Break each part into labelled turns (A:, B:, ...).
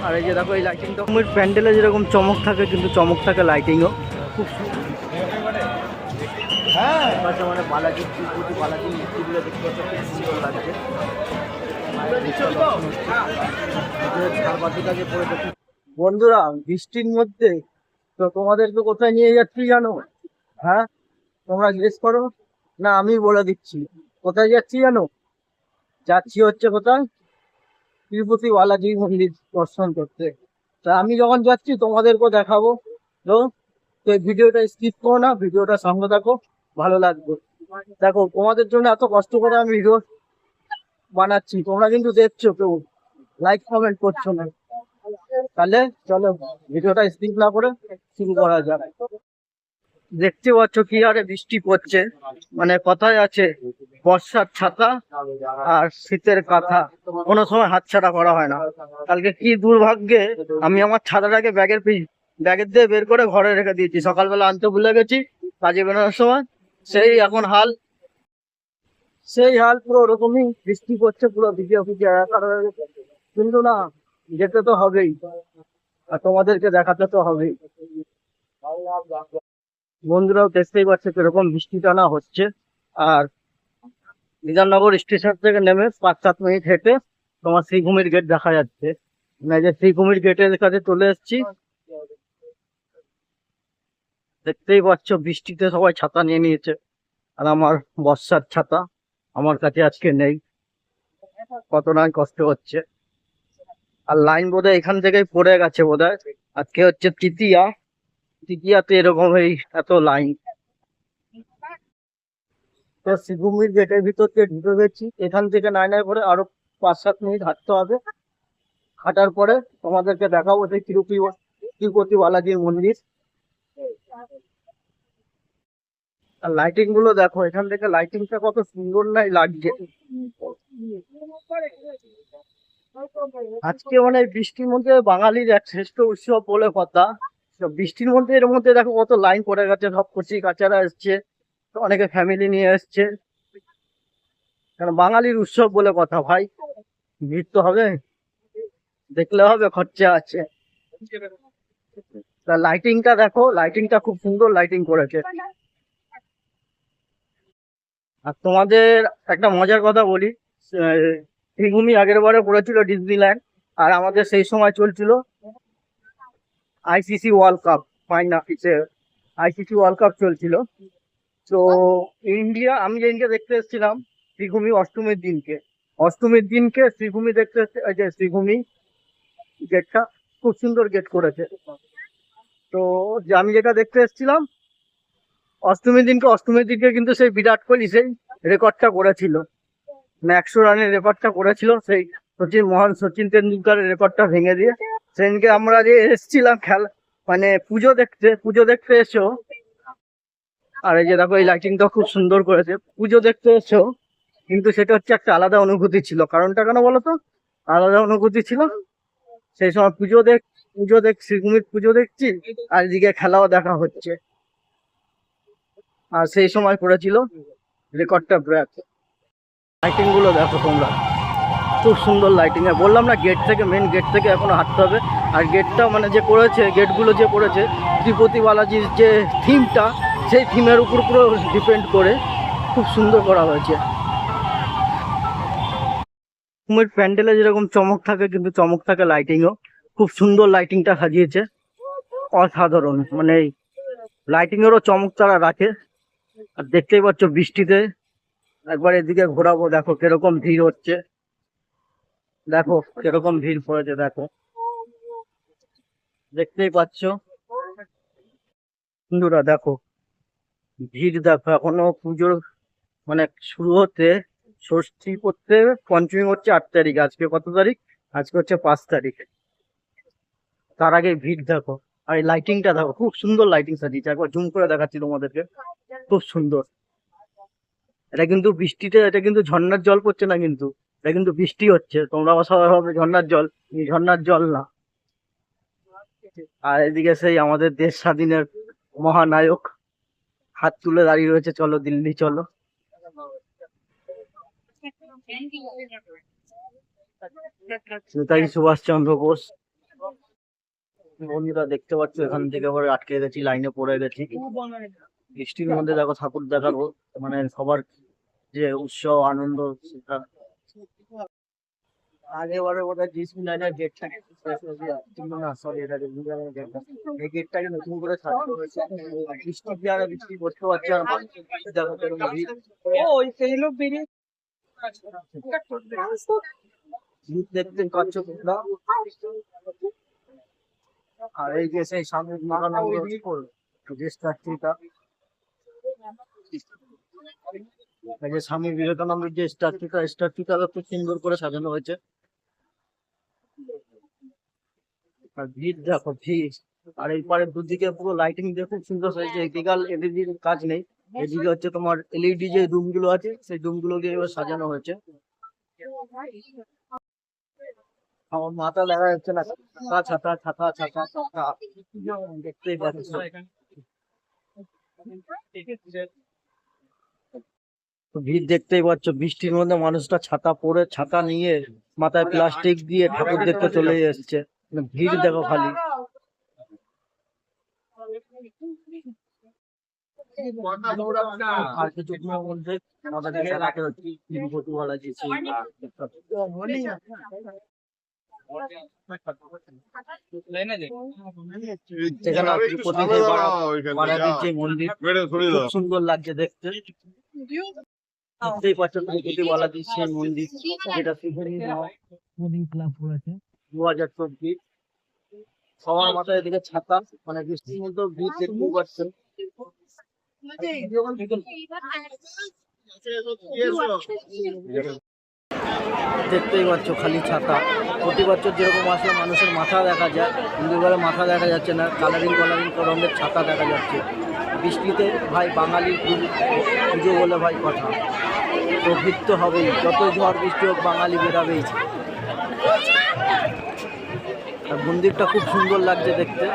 A: আর এই যে দেখো এই লাইটিংটা প্যান্ডেলে যেরকম চমক থাকে কিন্তু চমক থাকে লাইটিংও খুব হ্যাঁ মানে বালাজি তিরুপতি বালাজি মূর্তিগুলো দেখতে পাচ্ছ খুব সুন্দর লাগছে। বন্ধুরা বৃষ্টির মধ্যে তো তোমাদেরকে কোথায় নিয়ে যাচ্ছি জানো? হ্যাঁ তোমরা জিজ্ঞেস করো না আমি বলে দিচ্ছি কোথায় যাচ্ছি জানো? যাচ্ছি হচ্ছে কোথায় তিরুপতি বালাজি মন্দির দর্শন করতে। তা আমি যখন যাচ্ছি তোমাদেরকেও দেখাবো। তো এই ভিডিওটা স্কিপ করো না, ভিডিওটা সঙ্গে থাকো, ভালো লাগবে। দেখো তোমাদের জন্য এত কষ্ট করে আমি ভিডিও বানাচ্ছি, তোমরা কিন্তু দেখছো কেউ লাইক কমেন্ট করছো না। তাহলে চলো ভিডিওটা স্কিপ না করে শুরু করা যাক। দেখতে পাচ্ছ কি হারে বৃষ্টি পড়ছে, মানে কথায় আছে বর্ষার ছাতা আর শীতের কাঁথা কোনো সময় হাতছাড়া করা হয় না। কালকে কি দুর্ভাগ্যে আমি আমার ছাতাটাকে ব্যাগের দিয়ে বের করে ঘরে রেখে দিয়েছি, সকালবেলা আনতে ভুলে গেছি কাজে বেরোনোর সময়। সেই হাল পুরো ওরকমই, বৃষ্টি পড়ছে পুরো ভিজে ভিজে একাকার হয়ে গেছে। কিন্তু না, যেতে তো হবেই আর তোমাদেরকে দেখাতে তো হবেই। বন্ধুরাও দেখতেই পাচ্ছে কিরকম বৃষ্টি টানা হচ্ছে। আর বিধাননগর স্টেশন থেকে নেমে 5-7 মিনিট হেঁটে তোমার শ্রীভূমির গেট দেখা যাচ্ছে। মানে যে শ্রীভূমির গেটের কাছে চলে এসেছি। দেখতেই পাচ্ছ বৃষ্টিতে সবাই ছাতা নিয়ে নিয়েছে, আর আমার বর্ষার ছাতা আমার কাছে আজকে নেই। কত না কষ্ট হচ্ছে। আর লাইন বোধহয় এখান থেকেই পড়ে গেছে বোধহয়। আজকে হচ্ছে তৃতীয়াতে এরকম এই এত লাইন। তো শ্রীভূমির গেটের ভিতর দিয়ে ঢুকে গেছি, এখান থেকে নাই করে আরো 5-7 মিনিট হাঁটতে হবে। হাঁটার পরে তোমাদেরকে দেখাবো যে তিরুপতি বালাজির মন্দির। আর লাইটিং গুলো দেখো, এখান থেকে লাইটিংটা কত সুন্দর নাই লাগছে। আজকে মানে বৃষ্টির মধ্যে বাঙালির এক শ্রেষ্ঠ উৎসব বলে কথা। তো বৃষ্টির মধ্যে এর মধ্যে দেখো কত লাইন পড়ে গেছে, সব কচি কাচারা এসছে, অনেকে ফ্যামিলি নিয়ে এসছে। কারণ বাঙালির উৎসব বলে কথা ভাই, ভিড় তো হবে, দেখলে হবে, খরচা আছে। তা লাইটিংটা দেখো, লাইটিংটা খুব সুন্দর লাইটিং করেছে। আর তোমাদের একটা মজার কথা বলি, শ্রীভূমি আগের বারে করেছিল ডিজনিল্যান্ড, আর আমাদের সেই সময় চলছিল ICC world cup final, ICC world cup চলছিল। তো আমি যেদিনকে দেখতে এসেছিলাম শ্রীভূমি অষ্টমীর দিনকে শ্রীভূমি দেখতে এই যে শ্রীভূমি গেটটা খুব সুন্দর গেট করেছে। তো যে আমি যেটা দেখতে এসেছিলাম অষ্টমীর দিনকে কিন্তু সেই বিরাট কোহলি সেই রেকর্ডটা করেছিল, মানে 100 রানের রেকর্ডটা করেছিল, সেই মহান সচিন তেন্ডুলকারের রেকর্ডটা ভেঙে দিয়ে। সেদিনকে আমরা যে এসেছিলাম খেলা মানে পুজো দেখতে এসো। আর এই যে দেখো এই লাইটিংটা খুব সুন্দর করেছে। পুজো দেখতে এসো কিন্তু সেটা হচ্ছে একটা আলাদা অনুভূতি ছিল। কারণটা কেন বলো তো? আলাদা অনুভূতি ছিল, সেই সময় শ্রীভূমির পুজো দেখছি আর এদিকে খেলাও দেখা হচ্ছে। আর সেই সময় করেছিল রেকর্ডটা ব্রেক। লাইটিং গুলো দেখো তোমরা, খুব সুন্দর লাইটিং। বললাম না মেন গেট থেকে এখনো হাঁটতে হবে। আর গেটটা মানে গেটগুলো যে করেছে তিরুপতি বালাজির যে থিমটা, সেই থিমের উপর পুরো ডিপেন্ড করে খুব সুন্দর করা হয়েছে। কুমির প্যান্ডেলে যেরকম চমক থাকে কিন্তু চমক থাকে লাইটিংও, খুব সুন্দর লাইটিংটা সাজিয়েছে, অসাধারণ। মানে লাইটিং এরও চমক তারা রাখে। আর দেখতেই পাচ্ছ বৃষ্টিতে একবার এদিকে ঘোরাবো, দেখো কিরকম ভিড় হচ্ছে, দেখো কিরকম ভিড় পড়েছে, দেখো দেখতেই পাচ্ছ বন্ধুরা, দেখো ভিড় দেখো। এখনো পুজোর মানে শুরু হতে, ষষ্ঠী করতে পঞ্চমী হচ্ছে 8 তারিখ, আজকে কত তারিখ? আজকে হচ্ছে 5 তারিখ। তার আগে ভিড় দেখো। আর এই লাইটিংটা দেখো, খুব সুন্দর লাইটিং সাজিয়েছে, একবার জুম করে দেখাচ্ছি তোমাদেরকে, খুব সুন্দর। এটা কিন্তু ঝর্ণার জল পড়ছে না, কিন্তু এটা কিন্তু বৃষ্টি হচ্ছে। তোমরা সবাই ভাবে ঝর্ণার জল, ঝর্ণার জল না। আর এদিকে সেই আমাদের দেশ স্বাধীনের মহানায়ক হাত তুলে দাঁড়িয়ে রয়েছে, চলো দিল্লি চলো। নেতাজি সুভাষ চন্দ্র বোস বন্ধুরা দেখতে পাচ্ছ এখান থেকে আবার আটকে গেছি, লাইনে পড়ে গেছি। বৃষ্টির মধ্যে দেখো ঠাকুর দেখার মানে সবার যে উৎসব আনন্দ সেটা। আগেবারে বোধহয় জিসি লাইনের গেটটা না, সরি, এটা জিসি লাইনের গেটটা, এই গেটটাকে নতুন করে সাজানো হয়েছে। বৃষ্টি দিয়ে আর বৃষ্টি করতে পারছে আর দেখো কেরকম ভিড়। ভিড় দেখতে পাচ্ছ তোমরা। আর এই যে সেই সামনে বিবেকানন্দ যে স্ট্যাচুটা, এই যে স্বামী বিবেকানন্দের যে স্ট্যাচুটা খুব সুন্দর করে সাজানো হয়েছে। আর ভিড় দেখো ভিড়। আর এই পারে দুদিকে পুরো লাইটিং দিয়ে খুব সুন্দর হয়েছে। এদিকে এলইডির কাজ নেই, এদিকে হচ্ছে তোমার এলইডি যে রুম গুলো আছে সেই রুম গুলো দিয়ে এবার সাজানো হয়েছে। আমার মাথা দেখা যাচ্ছে না, ছাতা ছাতা ছাতা ছাতা দেখতেই পাচ্ছ। তো ভিড় দেখতেই পাচ্ছ, বৃষ্টির মধ্যে মানুষটা ছাতা পরে ছাতা নিয়ে মাথায় প্লাস্টিক দিয়ে ঠাকুর দেখতে চলে এসছে। মানে ভিড় দেখো খালি। আর কিছুক্ষণের মধ্যে আমাদের এলাকাতে হচ্ছে তিরুপতি বালাজি সেখানে তিরুপতি বালাজির যে মন্দির খুব সুন্দর লাগছে দেখতে। দেখতেই পাচ্ছ তিরুপতি বালাজির সেই মন্দির, যেটা ক্লাব করেছে 2024। সবার মাথায় এদিকে ছাতা, মানে বৃষ্টির মধ্যে ভিড় দেখতেই পাচ্ছেন। দেখতেই পাচ্ছ খালি ছাতা। প্রতি বছর যেরকম আসে মানুষের মাথা দেখা যায়, কিন্তু এবারে মাথা দেখা যাচ্ছে না, কালারিং রঙের ছাতা দেখা যাচ্ছে। বৃষ্টিতে ভাই বাঙালির পুজো বলে ভাই কথা, তো ভিড় তো হবেই, যতই ঝড় বৃষ্টি হোক বাঙালি বেরাবেই। আর মন্দিরটা খুব সুন্দর লাগছে দেখতে,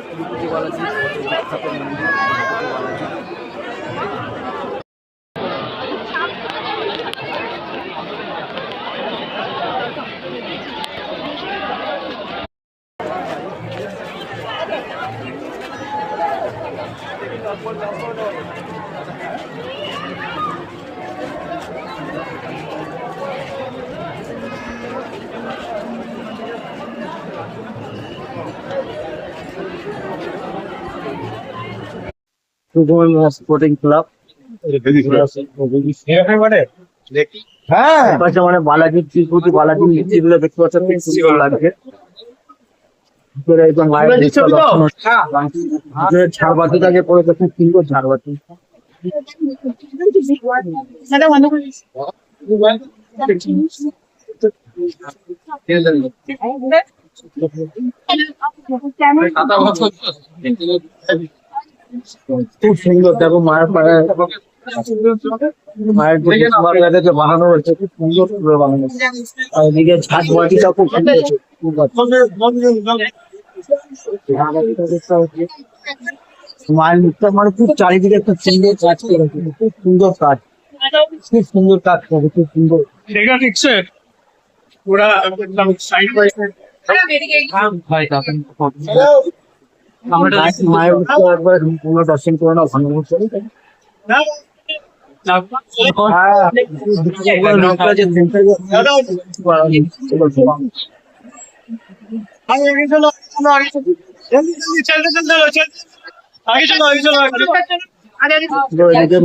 A: তিরুপতি বালাজি বিখ্যাত মন্দির তিরুপতি বালাজি। স্পোর্টিং ক্লাব, মানে বালাজি তিরুপতি বালাজি মূর্তিগুলো দেখতে পাচ্ছেন, খুব সুন্দর লাগছে। একদম মায়ের ঝাড়বাতিটাকে পড়েছে, খুব সুন্দর ঝাড়বাতি। খুব সুন্দর দেখো মায়ের পায়ে, মায়ের যে বানানো হয়েছে খুব সুন্দর করে বানানো হয়েছে। আর এদিকে ঝাড়বাতিটা খুব সুন্দর, মায়ের মুখটা মানে খুব চারিদিকে একটা সুন্দর কাজ করেছে, খুব সুন্দর কাজ, খুব সুন্দর কাজ করে, খুব সুন্দর। মায়ের মুখটা একবার পুরো দর্শন করে নাও ভালো মতো।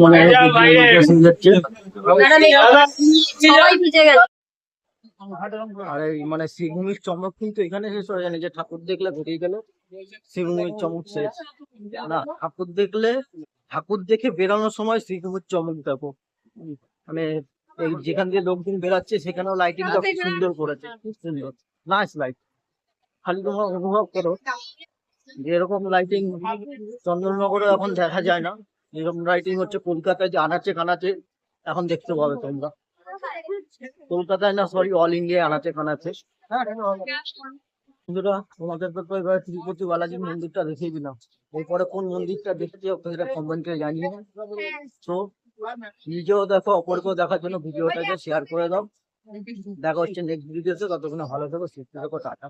A: মনে আর এই মানে শ্রীভূমির চমক কিন্তু এখানে শেষ হয়ে যায় না, যে ঠাকুর দেখলে বেরিয়ে গেল শ্রীভূমির চমক শেষ না। ঠাকুর দেখে বেরোনোর সময় শ্রীভূমির চমক দেখো। মানে এই যেখান দিয়ে লোকজন বেরাচ্ছে সেখানেও লাইটিংটা খুব সুন্দর করেছে, খুব সুন্দর নাইস লাইট। খালি তোমরা অনুভব করো যে এরকম লাইটিং চন্দননগরে এখন দেখা যায় না। এরকম লাইটিং হচ্ছে কলকাতায় যে আনাচে কানাচে এখন দেখতে পাবে তোমরা। কলকাতায় না, সরি, অল ইন্ডিয়া আনাচে কানাচে। বন্ধুরা তোমাদের তো এবার তিরুপতি বালাজি মন্দিরটা দেখিয়ে দিলাম, এরপরে কোন মন্দিরটা দেখতে সেটা কমেন্টে জানিয়ে। তো নিজেও দেখো, অপরকেও দেখার জন্য ভিডিওটাকে শেয়ার করে দাও। দেখা হচ্ছে নেক্সট ভিডিওতে, ততক্ষণে ভালো থেকো, সুস্থ থেকো, টাটা।